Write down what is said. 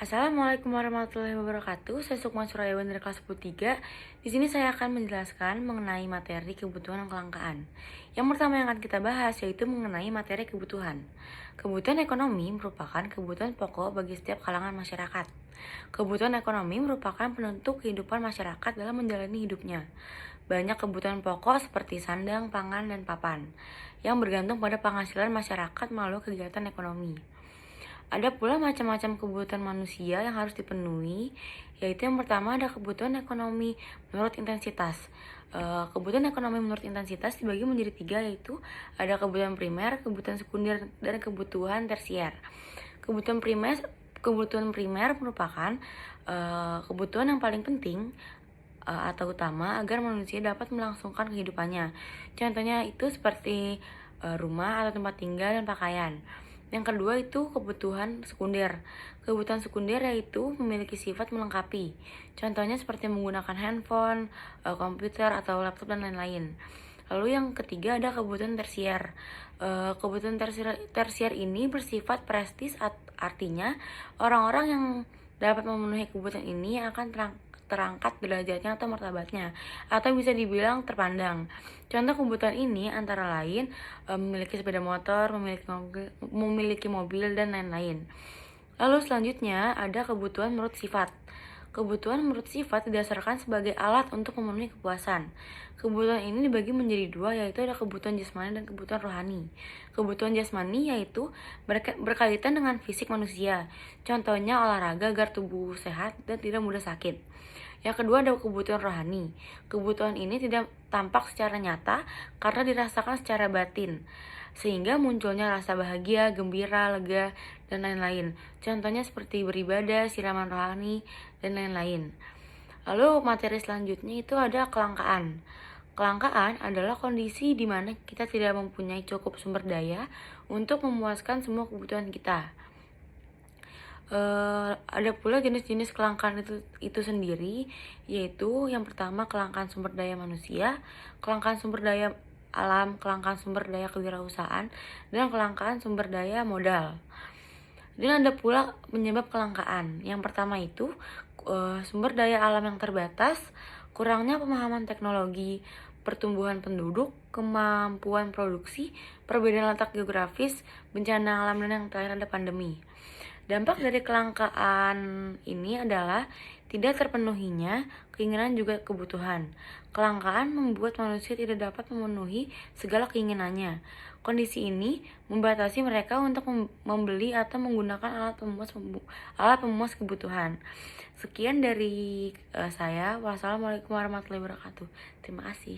Assalamualaikum warahmatullahi wabarakatuh. Saya Sukma Surayawan dari kelas 3. Di sini saya akan menjelaskan mengenai materi kebutuhan dan kelangkaan. Yang pertama yang akan kita bahas yaitu mengenai materi kebutuhan. Kebutuhan ekonomi merupakan kebutuhan pokok bagi setiap kalangan masyarakat. Kebutuhan ekonomi merupakan penentu kehidupan masyarakat dalam menjalani hidupnya. Banyak kebutuhan pokok seperti sandang, pangan, dan papan yang bergantung pada penghasilan masyarakat melalui kegiatan ekonomi. Ada pula macam-macam kebutuhan manusia yang harus dipenuhi, yaitu yang pertama ada kebutuhan ekonomi menurut intensitas. Kebutuhan ekonomi menurut intensitas dibagi menjadi 3, yaitu ada kebutuhan primer, kebutuhan sekunder, dan kebutuhan tersier. Kebutuhan primer merupakan kebutuhan yang paling penting atau utama agar manusia dapat melangsungkan kehidupannya. Contohnya itu seperti rumah atau tempat tinggal dan pakaian. Yang kedua itu kebutuhan sekunder. Kebutuhan sekunder yaitu memiliki sifat melengkapi. Contohnya seperti menggunakan handphone, komputer, atau laptop, dan lain-lain. Lalu yang ketiga ada kebutuhan tersier. Kebutuhan tersier ini bersifat prestis, artinya orang-orang yang dapat memenuhi kebutuhan ini akan terangkat derajatnya atau martabatnya, atau bisa dibilang terpandang. Contoh kebutuhan ini antara lain memiliki sepeda motor, memiliki mobil, dan lain-lain. Lalu selanjutnya ada kebutuhan menurut sifat. Kebutuhan menurut sifat didasarkan sebagai alat untuk memenuhi kepuasan. Kebutuhan ini dibagi menjadi 2, yaitu ada kebutuhan jasmani dan kebutuhan rohani. Kebutuhan jasmani yaitu berkaitan dengan fisik manusia. Contohnya olahraga agar tubuh sehat dan tidak mudah sakit. Yang kedua ada kebutuhan rohani. Kebutuhan ini tidak tampak secara nyata karena dirasakan secara batin, sehingga munculnya rasa bahagia, gembira, lega, dan lain-lain. Contohnya seperti beribadah, siraman rohani, dan lain-lain. Lalu materi selanjutnya itu ada kelangkaan. Kelangkaan adalah kondisi di mana kita tidak mempunyai cukup sumber daya untuk memuaskan semua kebutuhan kita. Ada pula jenis-jenis kelangkaan itu sendiri, yaitu yang pertama kelangkaan sumber daya manusia, kelangkaan sumber daya alam, kelangkaan sumber daya kewirausahaan, dan kelangkaan sumber daya modal. Dan ada pula penyebab kelangkaan. Yang pertama itu sumber daya alam yang terbatas, kurangnya pemahaman teknologi, pertumbuhan penduduk, kemampuan produksi, perbedaan letak geografis, bencana alam, dan yang terakhir ada pandemi. Dampak dari kelangkaan ini adalah tidak terpenuhinya keinginan juga kebutuhan. Kelangkaan membuat manusia tidak dapat memenuhi segala keinginannya. Kondisi ini membatasi mereka untuk membeli atau menggunakan alat pemuas kebutuhan. Sekian dari saya. Wassalamualaikum warahmatullahi wabarakatuh. Terima kasih.